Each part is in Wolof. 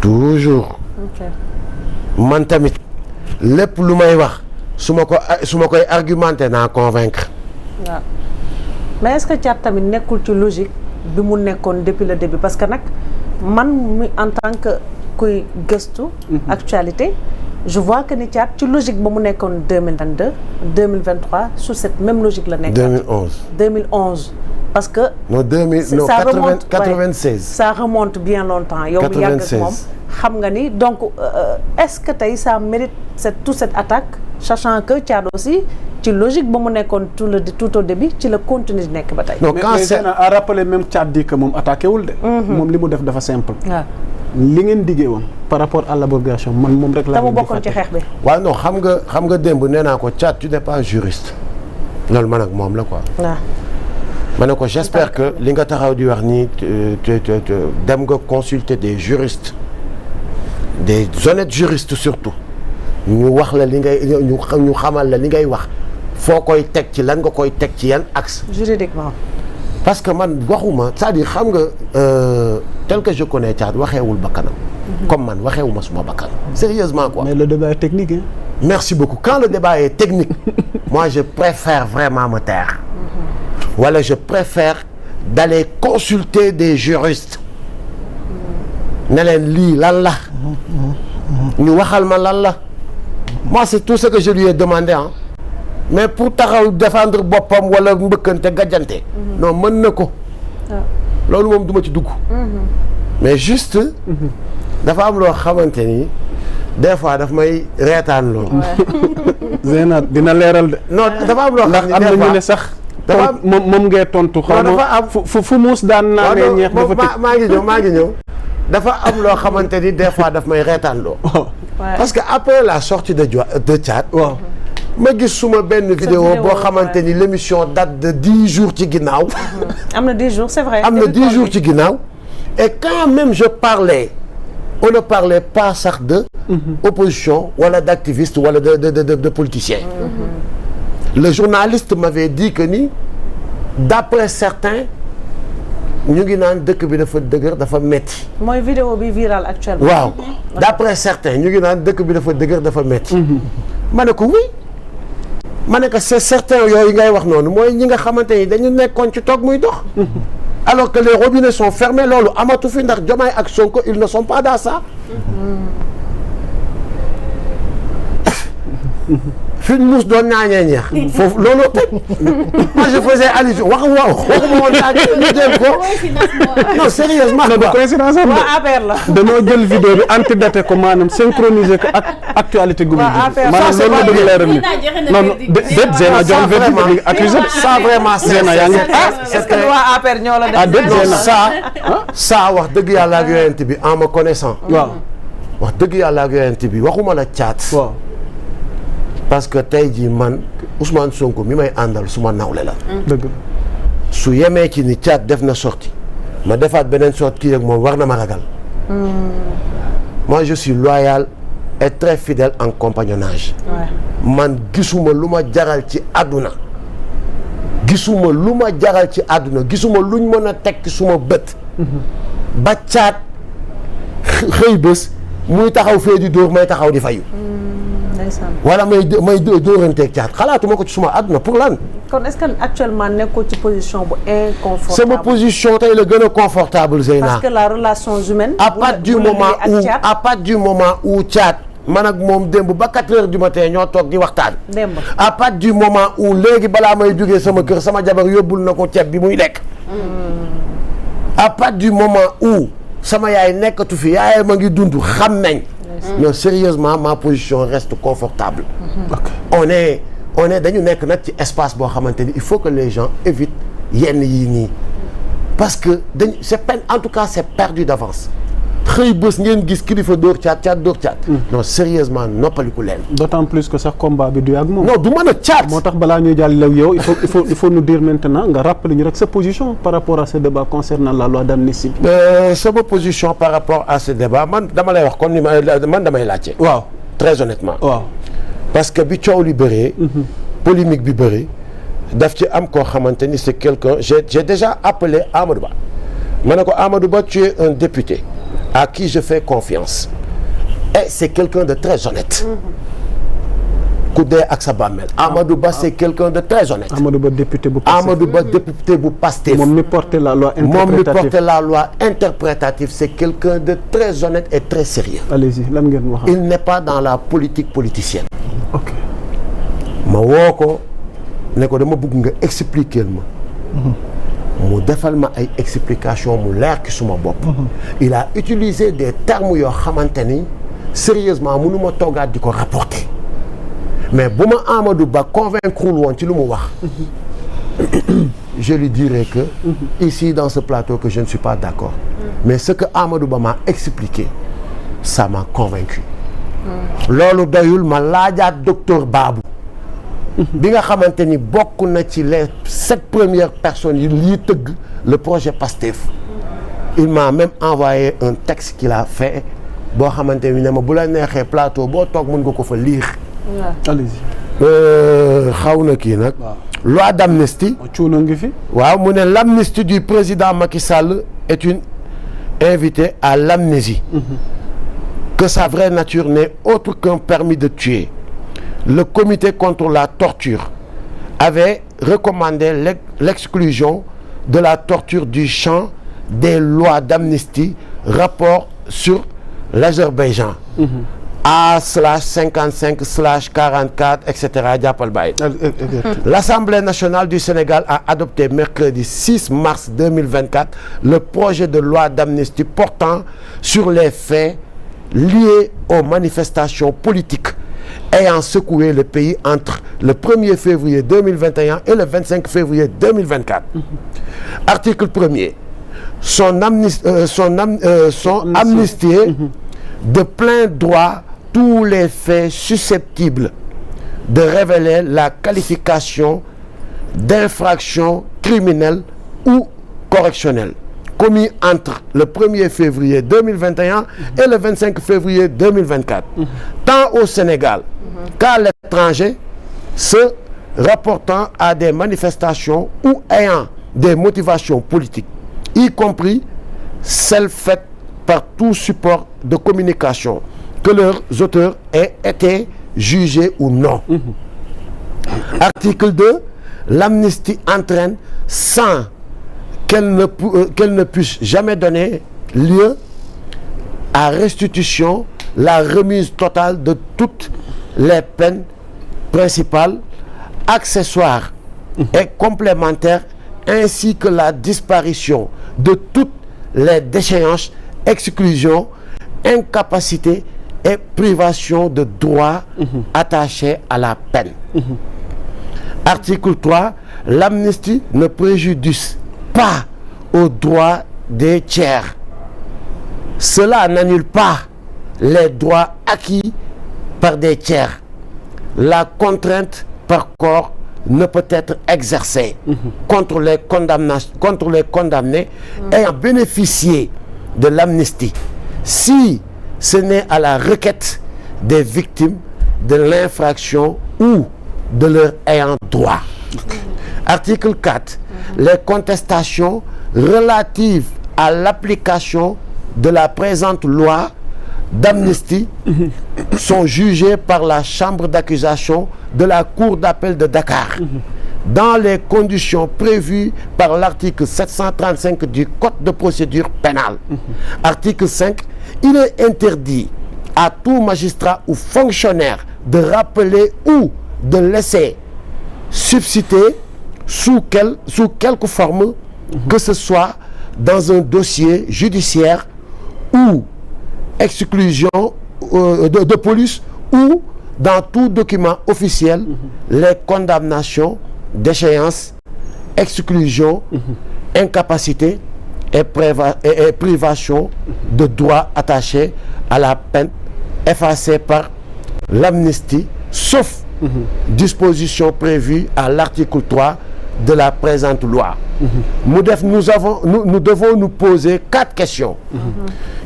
toujours. man tamit lépp lu may wax su ma koy argumenté naa convaincre. waaw mais est-ce que Thiat tamit nekkul ci logique bi mu nekkoon depuis le début parce que nag man mi en tant que kuy gëstu. actualité je vois que ni Thiat ci logique ba mu nekkoon 2022 2023 sur cette même logique la nekk. 2011 parce que. non 96. ça remonte bien longtemps. yow mi yàgg ak moom xam nga ni donc est-ce que tey ça mérite toute cette attaque sachant que Thiat aussi ci logique ba mu nekkoon tout au début ci la continue di nekk ba tey. non quand c'est à rappeler même Thiat dit que moom attaqué wul de. moom li mu def dafa simple. waaw li ngeen diggee woon par rapport à l'abrogation man moom rek laa. te mu bokkoon ci xeex bi. waaw non xam nga démb nee naa ko Thiat tu n'es pas juriste loolu man ak moom la quoi. waaw. ma ne ko j'espère que li nga taxaw di wax nii dem nga consulter des juristes des honnêtes juristes surtout ñu wax la li ngay ñu xamal la li ngay wax foo koy teg ci lan nga koy teg ci yan axe. juridiquement. parce que man waxuma c'est-à-dire xam nga tel que je connais Thiat waxeewul bakkanam. comme man waxeewuma suma bakkan. sérieusement quoi. mais le débat est technique hein. Merci beaucoup. Quand le débat est technique, moi je préfère vraiment me taire. Voilà, je préfère d'aller consulter des juristes. ne leen lii lan la. ñu waxal ma lan la. moi c'est tout ce que je lui ai demandé hein. mais pour taxaw défendre boppam wala mbëkkante gàjjante. non mën na ko. loolu moom duma ci dugg. mais juste. dafa am loo xamante ni des fois daf may reetaan loolu. Zeyna dina leeral de. non dafa am loo xam ne am na ñu ne sax. dafa am moom ngay tontu. xaw ma fu muus daan naa ne ñeex dafa tëj maa ngi ñëw. dafa am loo xamante ni des fois daf may reetaan loo. parce que après la sortie de Thiat. waaw ma gis suma benn vidéo boo xamante ni l'émission date de 10 jours ci ginnaaw. am na 10 jours c'est vrai. am na 10 jours ci ginnaaw. et quand même je parlais. on ne parlait pas sax de opposition wala d'activiste wala de politicien. Le journaliste m'avait dit que ni d'après certains ñu ngi naan dëkk bi dafa dëgër dafa metti. mooy vidéo bi viral actuellement. waaw d'après certains ñu ngi naan dëkk bi dafa dëgër dafa metti. ma ne ko oui. ma ne ko c'est certain yooyu ngay wax noonu mooy ñi nga xamante ni dañu nekkoon ci toog muy dox. alors que les robinets sont fermés loolu amatu fi ndax Diomaye ak Sonko ils ne sont pas dans ça. fi muus doon ñaañee ñeex. foofu looloo teg. moi je faisais allusion waxuma woon saa ñu jël ko. non sérieusement quoi. non coïncidence am waa APR la. dañoo jël vidéo bi antidaté ko maanaam synchroniser ko ak actualité gu mu ji. maanaam loolu la bëgg leeral ni non non déet Zeyna jox verdict bi accusé ça vraiment Zeyna yaa ngi est-ce que waa APR ñoo la def. ah déet Zeyna ça wax dëgg yàlla ak yonent bi en me connaissant. waaw wax dëgg yàlla ak yonent bi waxuma la Thiat. waaw parce que tey jii man Ousmane Sonko mi may àndal suma nawle la. dëgg su yemee ci ni Thiat def na sortie ma defaat beneen sortie kii ak moom war na ma ragal. moi je suis loyal et très fidèle en compagnonnage. man gisuma lu ma jaral ci àdduna. gisuma lu ma jaral ci àdduna gisuma luñ mën a teg ci suma bët. ba Thiat xëy bés muy taxaw fee di dóor may taxaw di fayu. wala may dóoranteeg Thiat xalaatuma ko ci suma àdduna pour lan. kon est-ce que actuellement nekkoo ci position bu inconfortable. sama position tey la gën a confortable Zeyna. parce que la relation humaine. à partir du moment où Thiat man ak moom démb ba 4 heures du matin ñoo toog di waxtaan. démb à partir du moment où léegi balaa may jógee sama kër sama jabar yóbbul na ko ceeb bi muy lekk. à partir du moment où sama yaay nekkatu fi yaay ma ngi dund xam nañ. non sérieusement ma position reste confortable. on est dañu nekk nag ci espace boo xamante ni il faut que les gens évitent yenn yii nii parce que c'est peine en tout cas c'est perdu d'avance. xëy bés ngeen gis kilifa dóor Thiat dóor Thiat. non sérieusement noppaliku leen. d'autant plus que sax combat bi du yàgg moom. non du mën a Thiat. moo tax balaa ñuy jàll yow il faut nous dire maintenant nga rappeler ñu rek sa position par rapport à ce débat concernant la loi d'amnistie. sama position par rapport à ce débat man dama lay wax comme ni man damay laajte. waaw très honnêtement. waaw parce que bi coow li bëree. polémique bi bëri daf ci am koo xamante ni c'est quelqu'un j'ai déjà appelé Amadou Ba ma ne ko Amadou Ba tu es un député. à qui je fais confiance. Et c'est quelqu'un de très honnête. Koudé ak sa bàmmeel. Amadou Ba c'est quelqu'un de très honnête. Amadou Ba député bu Pastef. Amadou Ba député bu Pastef. moom mi porté la loi interprétative. C'est quelqu'un de très honnête et très sérieux. Allez-y lan ngeen wax. Il n'est pas dans la politique politicienne. ok. ma woo ko ne ko dama bëgg nga expliquer ma. mu defal ma ay explication mu leer ki suma bopp. Il a utilisé des termes yoo xamante ni sérieusement mënu ma toogaat di ko rapporter. mais bu ma Amadou Ba convaincre woon ci lu mu wax. je lui dirais que ici dans ce plateau que je ne suis pas d'accord. mais ce que Amadou Ba m'a expliqué ça m'a convaincu. loolu doyul ma laajaat docteur Babou. bi nga xamante ni bokk na ci les 7 premières personnes yi lii tëgg le projet PASTEF. il m'a même envoyé un texte qu'il a fait boo xamante ni ne ma bu la neexee plateau boo toog mën nga ko fa lire. allez-y. xaw na kii nag. loi d'amnistie. cuuna ngi fi. waaw mu ne l'amnistie du président Macky Sall est une invitée à l'amnésie. Que sa vraie nature n'est autre qu'un permis de tuer. Le comité contre la torture avait recommandé l'exclusion de la torture du champ des lois d'amnistie, rapport sur l'Azerbaïdjan. A/55/44, etc. jàppal bàyyi. L'Assemblée nationale du Sénégal a adopté mercredi 6 mars 2024 le projet de loi d'amnistie portant sur les faits liés aux manifestations politiques ayant secoué le pays entre le 1er février 2021 et le 25 février 2024. Article 1er. Sont amnistiés de plein droit tous les faits susceptibles de révéler la qualification d'infraction criminelle ou correctionnelle commis entre le 1er février 2021 et le 25 février 2024, tant au Sénégal qu'à l'étranger, se rapportant à des manifestations ou ayant des motivations politiques, y compris celles faites par tout support de communication, que leurs auteurs aient été jugés ou non. Article 2. L'amnistie entraîne sans qu'elle ne puisse jamais donner lieu à restitution la remise totale de toutes les peines principales, accessoires et complémentaires, ainsi que la disparition de toutes les déchéances, exclusions, incapacités et privations de droits attachés à la peine. Article 3. L'amnistie ne préjudice pas aux droits des tiers. Cela n'annule pas les droits acquis par des tiers. La contrainte par corps ne peut être exercée contre les condamnés ayant bénéficié de l'amnistie si ce n'est à la requête des victimes de l'infraction ou de leur ayant droit. Article 4. Les contestations relatives à l'application de la présente loi d'amnistie sont jugées par la chambre d'accusation de la Cour d'appel de Dakar dans les conditions prévues par l'article 735 du Code de procédure pénale. Article 5. Il est interdit à tout magistrat ou fonctionnaire de rappeler ou de laisser subsister sous quelque forme que ce soit dans un dossier judiciaire ou exclusion de police ou dans tout document officiel les condamnations, déchéances, exclusions, incapacité et privation de droits attachés à la peine effacés par l'amnistie, sauf disposition prévue à l'article 3 de la présente loi. Nous devons nous poser 4 questions.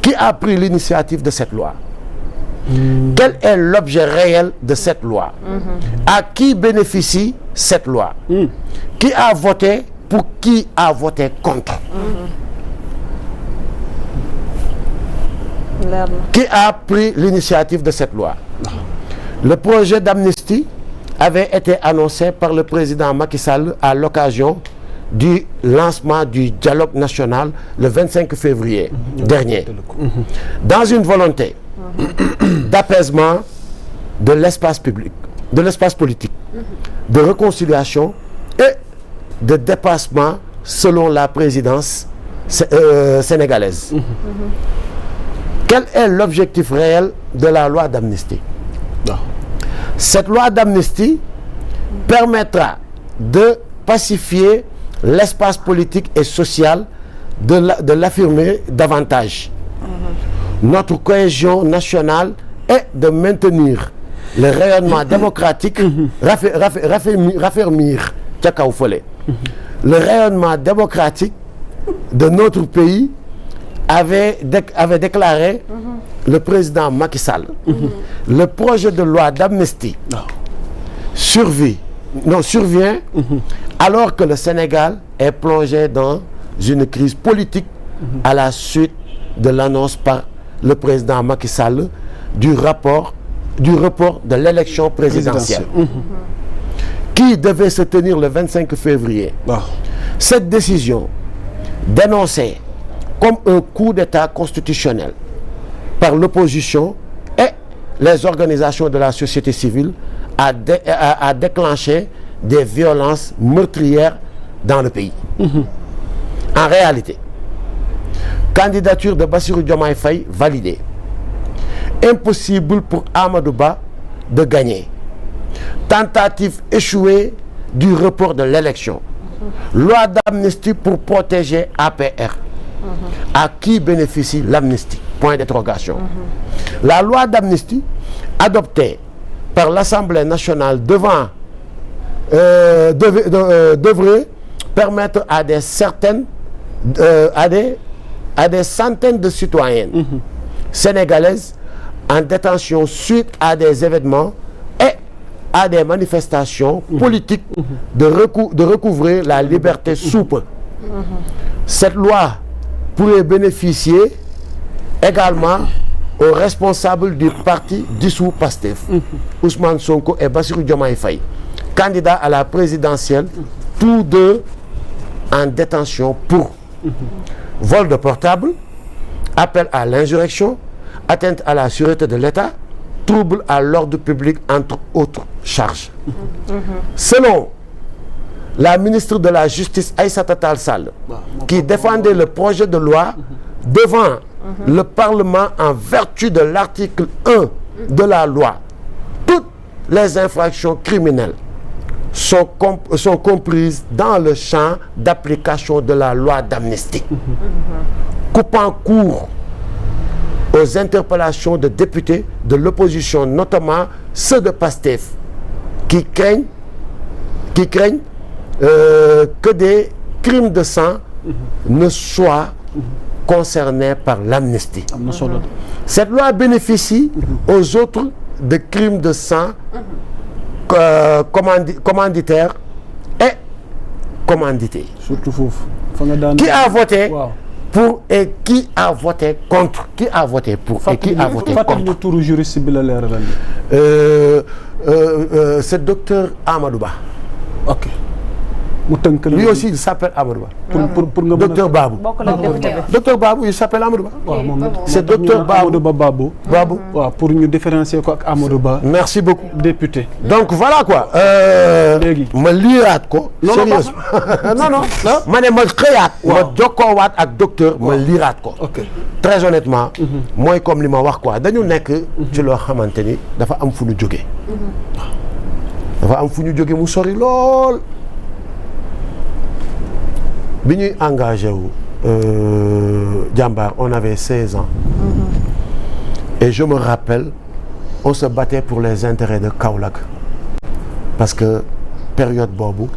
Qui a pris l'initiative de cette loi? Quel est l'objet réel de cette loi? À qui bénéficie cette loi? Qui a voté pour, qui a voté contre? Qui a pris l'initiative de cette loi? Le projet d'amnistie avait été annoncé par le président Macky Sall à l'occasion du lancement du dialogue national le 25 février dernier, dans une volonté d'apaisement de l'espace public, de l'espace politique, de réconciliation et de dépassement selon la présidence sénégalaise. Quel est l'objectif réel de la loi d'amnistie? Cette loi d'amnistie permettra de pacifier l'espace politique et social, de l'affirmer davantage. Notre cohésion nationale est de maintenir le rayonnement démocratique, raffermir le rayonnement démocratique de notre pays, avait déclaré le président Macky Sall. Le projet de loi d'amnistie survient alors que le Sénégal est plongé dans une crise politique à la suite de l'annonce par le président Macky Sall du report de l'élection présidentielle qui devait se tenir le 25 février. Cette décision, dénoncée comme un coup d'État constitutionnel par l'opposition et les organisations de la société civile, a déclenché des violences meurtrières dans le pays. En réalité, candidature de Bassirou Diomaye Faye validée. Impossible pour Amadou Ba de gagner. Tentative échouée du report de l'élection. Loi d'amnistie pour protéger APR. À qui bénéficie l'amnistie? Point d'interrogation. La loi d'amnistie adoptée par l'Assemblée nationale devrait permettre à des centaines de citoyennes sénégalaises en détention suite à des événements et à des manifestations politiques de recouvrer la liberté souple. Cette loi pourrait bénéficier également aux responsables du parti dissous PASTEF, Ousmane Sonko et Bassirou Diomaye Faye, candidats à la présidentielle, tous deux en détention pour vol de portable, appel à l'insurrection, atteinte à la sûreté de l'État, trouble à l'ordre public, entre autres charges. Selon la ministre de la Justice, Aïssata Tall Sall, qui défendait le projet de loi devant le Parlement en vertu de l'article 1 de la loi, toutes les infractions criminelles sont comprises dans le champ d'application de la loi d'amnistie. Coupant court aux interpellations de députés de l'opposition, notamment ceux de PASTEF, qui craignent que des crimes de sang ne soient concernés par l'amnistie. Cette loi bénéficie aux autres de crimes de sang commanditaires et commandités. Qui a voté pour et qui a voté contre? Qui a voté pour et qui a voté contre? C'est docteur Amadou Ba. Ok. Lui aussi il s'appelle Amadou Ba. Docteur Babou. Docteur Babou il s'appelle Amadou Ba. C'est docteur Babou. Pour nous différencier quoi Amadou Ba. Merci beaucoup. Député. Donc voilà quoi. Ma liraat ko. Sérieusement. Non. Ma ne ma xëyaat. Ma jokkoowaat ak docteur ma liraat ko. Très honnêtement. mooy comme li ma wax quoi dañu nekk ci loo xamante ni dafa am fu ñu jógee. dafa am fu ñu jógee mu sori lool. bi ñuy engagé wu Jambar on avait 16 ans. Et je me rappelle on se battait pour les intérêts de Kaolack parce que période boobu